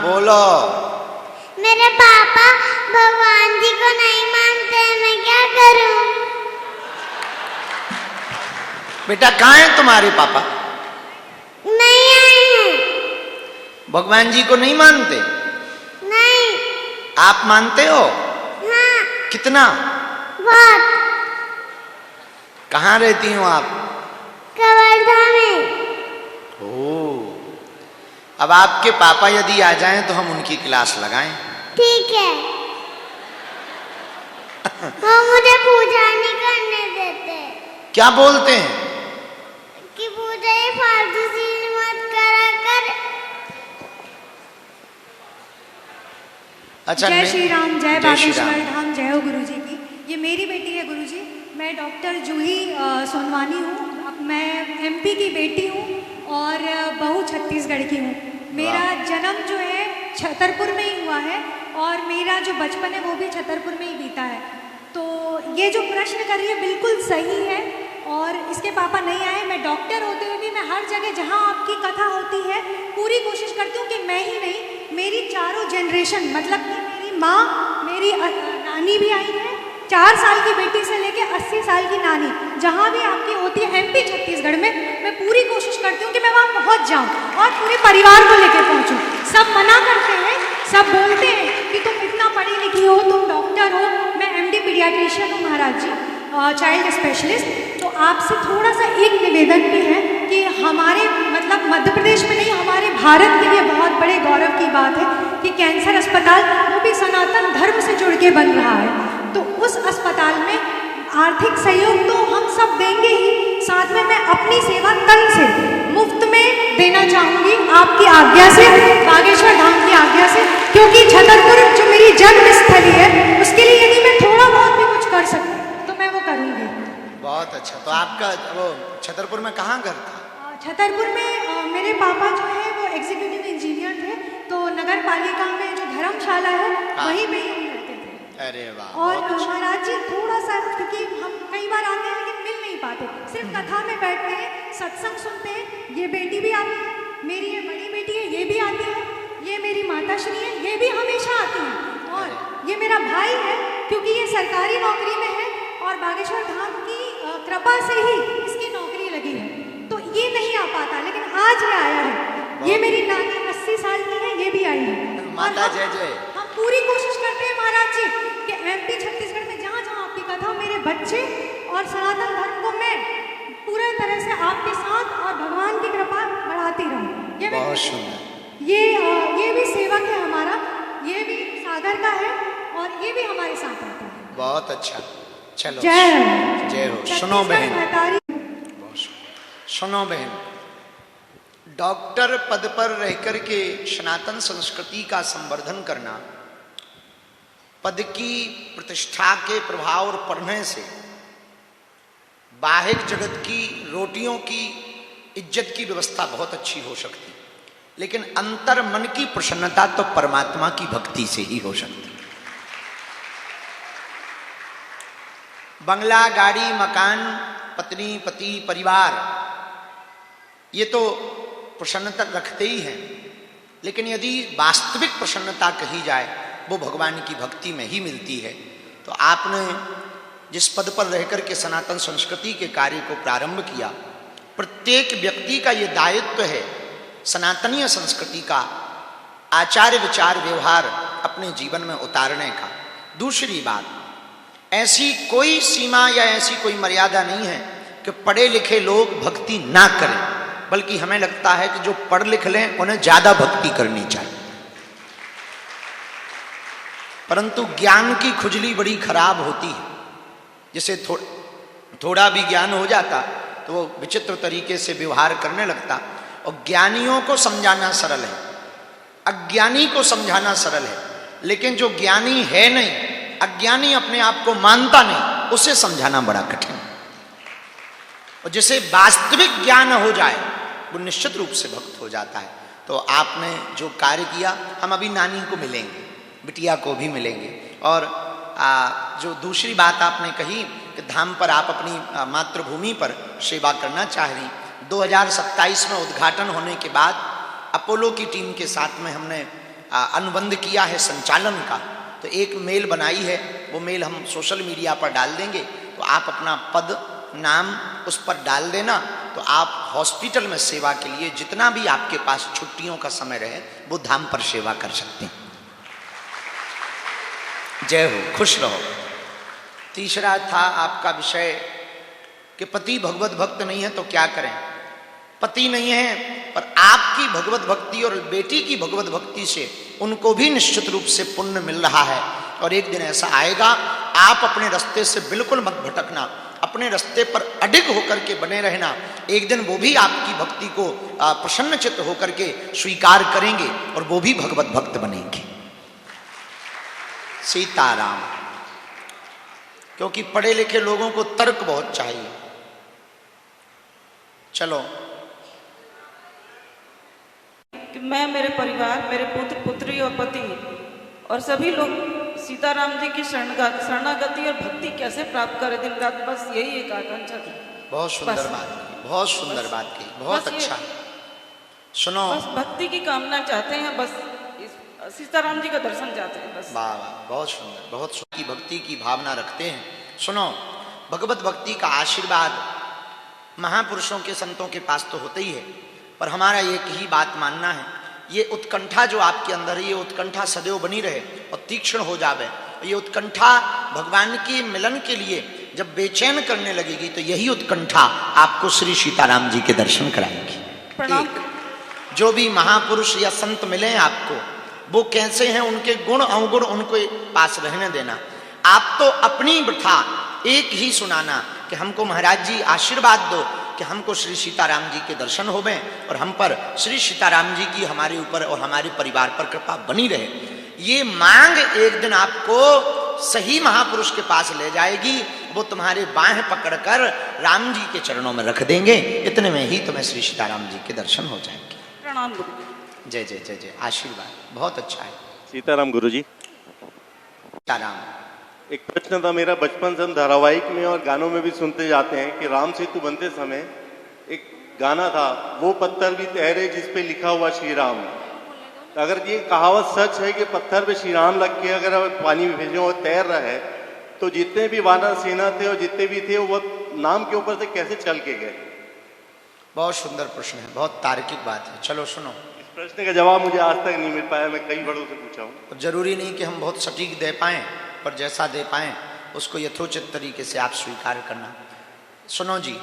बोलो। मेरे पापा भगवान जी को नहीं मानते, मैं क्या करूं? बेटा कहाँ है तुम्हारे पापा? नहीं आई हूँ। भगवान जी को नहीं मानते? नहीं। आप मानते हो? हाँ। कितना? बहुत। कहाँ रहती हो आप? कवर्धा में। ओह, अब आपके पापा यदि आ जाएं तो हम उनकी क्लास लगाएं। ठीक है। वो मुझे पूजा नहीं करने देते। क्या बोलते हैं? कि पूजा ये फालतू चीज मत करा कर। अच्छा, जय श्री राम, जय बागेश्वर राम। धाम, जय हो गुरु जी की। ये मेरी बेटी है गुरु जी। मैं डॉक्टर जूही सोनवानी हूँ। अब मैं एमपी की बेटी हूँ और बहू छत्तीसगढ़ की हूँ। मेरा जन्म जो है छतरपुर में ही हुआ है और मेरा जो बचपन है वो भी छतरपुर में ही बीता है। तो ये जो प्रश्न कर रही है बिल्कुल सही है। और इसके पापा नहीं आए। मैं डॉक्टर होते हुए भी मैं हर जगह जहाँ आपकी कथा होती है पूरी कोशिश करती हूँ कि मैं ही नहीं, मेरी चारों जनरेशन, मतलब कि मेरी माँ, मेरी नानी भी आई है, 4 साल की बेटी से लेके 80 साल की नानी, जहाँ भी आपकी होती है एमपी छत्तीसगढ़ में, मैं पूरी कोशिश करती हूँ कि मैं वहाँ पहुँच जाऊँ और पूरे परिवार को लेकर पहुँचूँ। सब मना करते हैं, सब बोलते हैं कि तुम इतना पढ़ी लिखी हो, तुम डॉक्टर हो। मैं एमडी पीडियाट्रिशियन हूँ महाराज जी, चाइल्ड स्पेशलिस्ट। तो आपसे थोड़ा सा एक निवेदन भी है कि हमारे मतलब मध्य प्रदेश में नहीं, हमारे भारत के लिए बहुत बड़े गौरव की बात है कि कैंसर अस्पताल वो भी सनातन धर्म से जुड़ के बन रहा है। तो उस अस्पताल में आर्थिक सहयोग तो हम सब देंगे ही, साथ में मैं अपनी सेवा तन से मुफ्त में देना चाहूँगी आपकी आज्ञा से, बागेश्वर धाम की आज्ञा से, क्योंकि छतरपुर जो मेरी जन्म स्थली है उसके लिए यदि मैं थोड़ा बहुत भी कुछ कर सकूँ तो मैं वो करूँगी। बहुत अच्छा। तो आपका वो छतरपुर में कहाँ घर था? छतरपुर में मेरे पापा जो है वो एग्जीक्यूटिव इंजीनियर थे, तो नगर पालिका में जो धर्मशाला है वहीं पे ही हम रहते थे। अरे वाह। और महाराज जी थोड़ा सा, क्योंकि हम कई बार आते हैं लेकिन मिल नहीं पाते, सिर्फ कथा में बैठते हैं, सत्संग सुनते हैं। ये बेटी भी आती है, मेरी ये बड़ी बेटी है, ये भी आती है, ये मेरी माता श्री है, ये भी हमेशा आती है, और ये मेरा भाई है क्योंकि ये सरकारी नौकरी में है और बागेश्वर धाम की कृपा से ही इसकी नौकरी लगी है, तो ये नहीं आ पाता, लेकिन आज ये आया है। ये मेरी नानी 80 साल की है, ये भी आई है। माता जय जय। हम पूरी कोशिश करते हैं महाराज जी कि एमपी छत्तीसगढ़ में जहाँ जहाँ आपकी कथा, मेरे बच्चे और सनातन धर्म को मैं पूरी तरह से आपके साथ और भगवान की कृपा बढ़ाती रहूँ। ये बहुत सुंदर। ये भी सेवक है हमारा, ये भी सागर का है और ये भी हमारे साथ आता है। बहुत अच्छा। चलो जय जय हो। सुनो बहन, छत्तीसगढ़ सुनो बहन, डॉक्टर पद पर रहकर के सनातन संस्कृति का संवर्धन करना, पद की प्रतिष्ठा के प्रभाव और पढ़ने से बाह्य जगत की रोटियों की इज्जत की व्यवस्था बहुत अच्छी हो सकती, लेकिन अंतर मन की प्रसन्नता तो परमात्मा की भक्ति से ही हो सकती। बंगला, गाड़ी, मकान, पत्नी, पति, परिवार, ये तो प्रसन्नता रखते ही हैं, लेकिन यदि वास्तविक प्रसन्नता कही जाए वो भगवान की भक्ति में ही मिलती है। तो आपने जिस पद पर रहकर के सनातन संस्कृति के कार्य को प्रारंभ किया, प्रत्येक व्यक्ति का ये दायित्व है सनातनीय संस्कृति का आचार विचार व्यवहार अपने जीवन में उतारने का। दूसरी बात, ऐसी कोई सीमा या ऐसी कोई मर्यादा नहीं है कि पढ़े लिखे लोग भक्ति ना करें, बल्कि हमें लगता है कि जो पढ़ लिख लें उन्हें ज्यादा भक्ति करनी चाहिए। परंतु ज्ञान की खुजली बड़ी खराब होती है। जैसे थोड़ा भी ज्ञान हो जाता तो वो विचित्र तरीके से व्यवहार करने लगता। और ज्ञानियों को समझाना सरल है, अज्ञानी को समझाना सरल है, लेकिन जो ज्ञानी है नहीं, अज्ञानी अपने आप को मानता नहीं, उसे समझाना बड़ा कठिन है। और जिसे वास्तविक ज्ञान हो जाए वो निश्चित रूप से भक्त हो जाता है। तो आपने जो कार्य किया, हम अभी नानी को मिलेंगे, बिटिया को भी मिलेंगे। और जो दूसरी बात आपने कही कि धाम पर आप अपनी मातृभूमि पर सेवा करना चाह रही, 2027 में उद्घाटन होने के बाद अपोलो की टीम के साथ में हमने अनुबंध किया है संचालन का, तो एक मेल बनाई है, वो मेल हम सोशल मीडिया पर डाल देंगे। तो आप अपना पद नाम उस पर डाल देना, तो आप हॉस्पिटल में सेवा के लिए जितना भी आपके पास छुट्टियों का समय रहे वो धाम पर सेवा कर सकते हैं। जय हो, खुश रहो। तीसरा था आपका विषय कि पति भगवत भक्त नहीं है तो क्या करें। पति नहीं है पर आपकी भगवत भक्ति और बेटी की भगवत भक्ति से उनको भी निश्चित रूप से पुण्य मिल रहा है। और एक दिन ऐसा आएगा, आप अपने रास्ते से बिल्कुल मत भटकना, अपने रास्ते पर अडिग होकर के बने रहना। एक दिन वो भी आपकी भक्ति को प्रसन्नचित्त होकर के स्वीकार करेंगे और वो भी भगवत भक्त बनेंगे। सीताराम। क्योंकि पढ़े लिखे लोगों को तर्क बहुत चाहिए। चलो, मैं, मेरे परिवार, मेरे पुत्र पुत्री और पति और सभी लोग सीताराम जी की शरणागति और भक्ति कैसे प्राप्त करें दिन रात, बस यही एक आकांक्षा थी। बहुत सुंदर बात की, बहुत सुंदर बात की, बहुत अच्छा। सुनो, बस भक्ति की कामना चाहते हैं, बस सीताराम जी का दर्शन चाहते हैं, बस। वाह वाह, बहुत सुंदर, बहुत की भक्ति की भावना रखते हैं। सुनो, भगवत भक्ति का आशीर्वाद महापुरुषों के संतों के पास तो होता ही है, पर हमारा एक ही बात मानना है, ये उत्कंठा जो आपके अंदर है, ये उत्कंठा सदैव बनी रहे और तीक्ष्ण हो जावे। ये उत्कंठा भगवान के मिलन के लिए जब बेचैन करने लगेगी तो यही उत्कंठा आपको श्री सीताराम जी के दर्शन कराएगी। प्रणाम। जो भी महापुरुष या संत मिले आपको, वो कैसे हैं, उनके गुण अवगुण उनको पास रहने देना। आप तो अपनी वृथा एक ही सुनाना कि हमको महाराज जी आशीर्वाद दो कि हमको श्री सीताराम जी के दर्शन होवें और हम पर श्री सीताराम जी की हमारे ऊपर और हमारे परिवार पर कृपा बनी रहे। ये मांग एक दिन आपको सही महापुरुष के पास ले जाएगी, वो तुम्हारे बाहें पकड़कर राम जी के चरणों में रख देंगे। इतने में ही तुम्हें श्री सीताराम जी के दर्शन हो जाएंगे। प्रणाम गुरु। जय जय जय जय, आशीर्वाद बहुत अच्छा है। सीताराम गुरुजी। सीताराम। एक प्रश्न था मेरा, बचपन से हम धारावाहिक में और गानों में भी सुनते जाते हैं कि राम सेतु बनते समय एक गाना था, वो पत्थर भी तैरे जिस पे लिखा हुआ श्री राम। तो अगर ये कहावत सच है कि पत्थर पे श्री राम लग के अगर पानी में भेजे और तैर रहा है, तो जितने भी वानर सेना थे और जितने भी थे वो नाम के ऊपर से कैसे चल के गए? बहुत सुंदर प्रश्न है, बहुत तार्किक बात है। चलो सुनो, इस प्रश्न का जवाब मुझे आज तक नहीं मिल पाया, मैं कई बड़ों से पूछा हूँ। जरूरी नहीं कि हम बहुत सटीक दे पाएं, पर जैसा दे पाएं उसको यथोचित तरीके से आप स्वीकार करना। सुनो जी,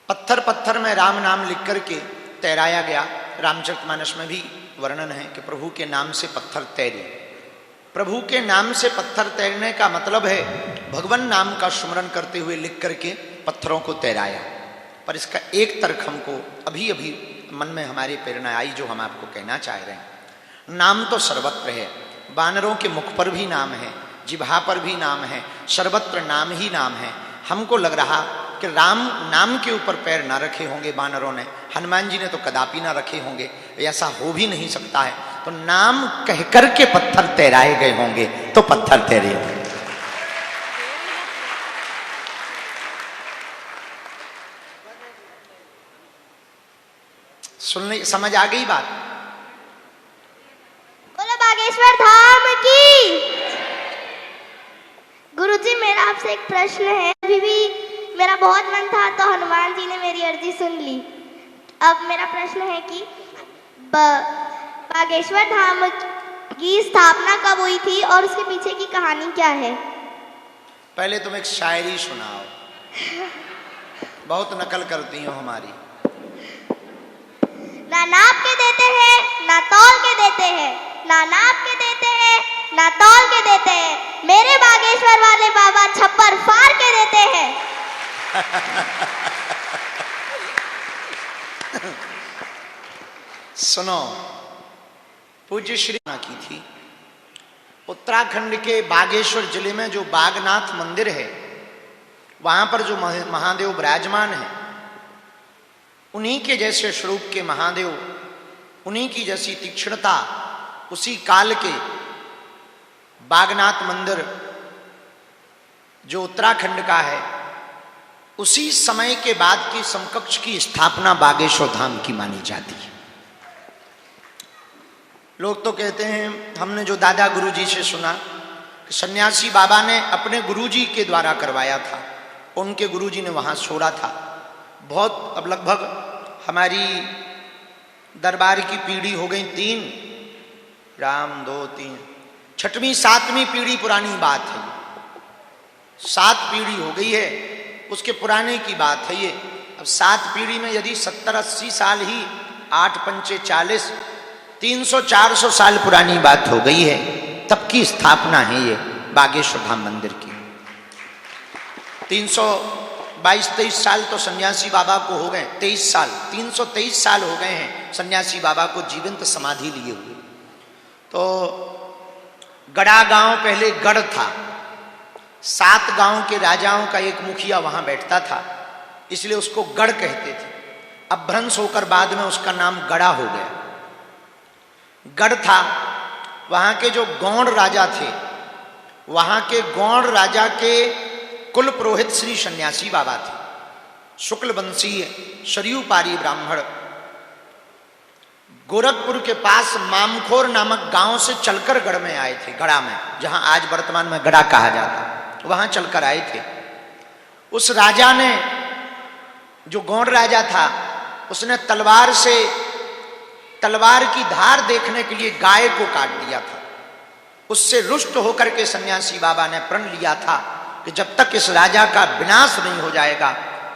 पत्थर पत्थर में राम नाम लिख करके तैराया गया। रामचरितमानस में भी वर्णन है कि प्रभु के नाम से पत्थर तैरे। प्रभु के नाम से पत्थर तैरने का मतलब है भगवान नाम का स्मरण करते हुए लिख करके पत्थरों को तैराया। पर इसका एक तर्क हमको अभी अभी मन में हमारी प्रेरणा आई, जो हम आपको कहना चाह रहे हैं। नाम तो सर्वत्र है, बानरों के मुख पर भी नाम है, जिह्वा पर भी नाम है, सर्वत्र नाम ही नाम है। हमको लग रहा कि राम नाम के ऊपर पैर ना रखे होंगे बानरों ने, हनुमान जी ने तो कदापि ना रखे होंगे, ऐसा हो भी नहीं सकता है। तो नाम कह करके पत्थर तैराए गए होंगे, तो पत्थर तैरे होंगे। सुनने समझ आ गई बात? बोलो बागेश्वर धाम की। गुरुजी, मेरा आपसे एक प्रश्न है। अभी भी मेरा बहुत मन था तो हनुमान जी ने मेरी अर्जी सुन ली। अब मेरा प्रश्न है कि बागेश्वर धाम की स्थापना कब हुई थी और उसके पीछे की कहानी क्या है? पहले तुम एक शायरी सुनाओ, बहुत नकल करती हो हमारी। ना नाप के देते हैं, ना तौल के देते हैं, ना नाप के देते हैं, ना तौल के देते हैं। मेरे बागेश्वर वाले बाबा छप्पर फाड़ के देते हैं। सुनो, पूज्य श्री की थी उत्तराखंड के बागेश्वर जिले में जो बागनाथ मंदिर है, वहां पर जो महादेव विराजमान है, उन्हीं के जैसे स्वरूप के महादेव, उन्हीं की जैसी तीक्ष्णता उसी काल के बागनाथ मंदिर जो उत्तराखंड का है, उसी समय के बाद की समकक्ष की स्थापना बागेश्वर धाम की मानी जाती है। लोग तो कहते हैं, हमने जो दादा गुरुजी से सुना कि सन्यासी बाबा ने अपने गुरुजी के द्वारा करवाया था, उनके गुरुजी ने वहां छोड़ा था। बहुत, अब लगभग हमारी दरबार की पीढ़ी हो गई 3, राम 2 3, 6वीं 7वीं पीढ़ी पुरानी बात है। 7 पीढ़ी हो गई है, उसके पुराने की बात है ये। अब 7 पीढ़ी में यदि 70-80 साल ही, 8 पंचे 40, 300-400 साल पुरानी बात हो गई है, तब की स्थापना है ये बागेश्वर धाम मंदिर की। 322-23 साल तो सन्यासी बाबा को हो गए, 23 साल, 323 साल हो गए हैं सन्यासी बाबा को जीवंत समाधि लिए हुए। तो गड़ा गांव पहले गढ़ था, 7 गांव के राजाओं का एक मुखिया वहां बैठता था, इसलिए उसको गढ़ कहते थे। अब भ्रंश होकर बाद में उसका नाम गड़ा हो गया। गढ़ था, वहां के जो गौड़ राजा थे, वहां के गौड़ राजा के कुल पुरोहित श्री सन्यासी बाबा थे, शुक्ल वंशीय सरयू पारी ब्राह्मण। गोरखपुर के पास मामखोर नामक गांव से चलकर गढ़ में आए थे, गड़ा में, जहां आज वर्तमान में गड़ा कहा जाता, वहां चलकर आए थे। उस राजा ने, जो गौड़ राजा था, उसने तलवार से, तलवार की धार देखने के लिए गाय को काट दिया था। उससे रुष्ट होकर के सन्यासी बाबा ने प्रण लिया था कि जब तक इस राजा का विनाश नहीं हो जाएगा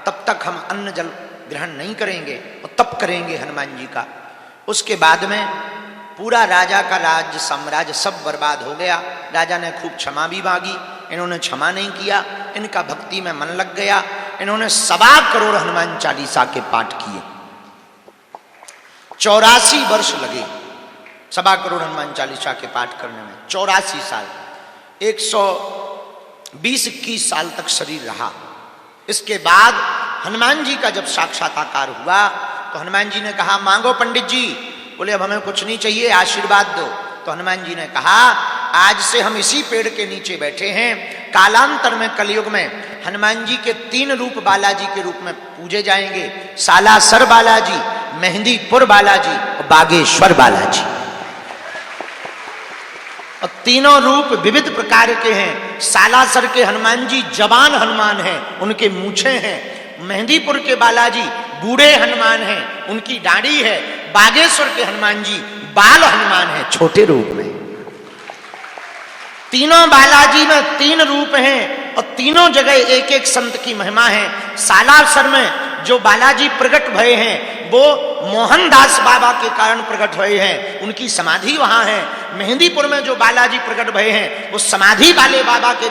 तब तक हम अन्न जल ग्रहण नहीं करेंगे और तप करेंगे हनुमान जी का। उसके बाद में पूरा राजा का राज्य साम्राज्य सब बर्बाद हो गया। राजा ने खूब क्षमा भी मांगी, इन्होंने क्षमा नहीं किया, इनका भक्ति में मन लग गया, इन्होंने 1.25 करोड़ हनुमान चालीसा के पाठ किए। 84 वर्ष लगे 1.25 करोड़ हनुमान चालीसा के पाठ करने में, 84 साल, 120-21 साल तक शरीर रहा। इसके बाद हनुमान जी का जब साक्षात्कार हुआ तो हनुमान जी ने कहा, मांगो पंडित जी। बोले अब हमें कुछ नहीं चाहिए, आशीर्वाद दो। तो हनुमान जी ने कहा, आज से हम इसी पेड़ के नीचे बैठे हैं, कालांतर में कलयुग में हनुमान जी के 3 रूप बालाजी के रूप में पूजे जाएंगे, सालासर बालाजी, मेहंदीपुर बालाजी और बागेश्वर बालाजी। और तीनों रूप विविध प्रकार के हैं। सालासर के हनुमान जी जवान हनुमान हैं, उनके मूछे हैं। मेहंदीपुर के बालाजी बूढ़े हनुमान हैं, उनकी दाढ़ी है। बागेश्वर के हनुमान जी बाल हनुमान हैं, छोटे रूप में। तीनों बालाजी में 3 रूप हैं और तीनों जगह एक एक संत की महिमा है। सालासर में जो बालाजी प्रकट भये हैं वो मोहनदास बाबा के कारण प्रकट हुए हैं, उनकी समाधि वहां है। मेहंदीपुर में जो बालाजी प्रकट भये हैं वो समाधि वाले बाबा के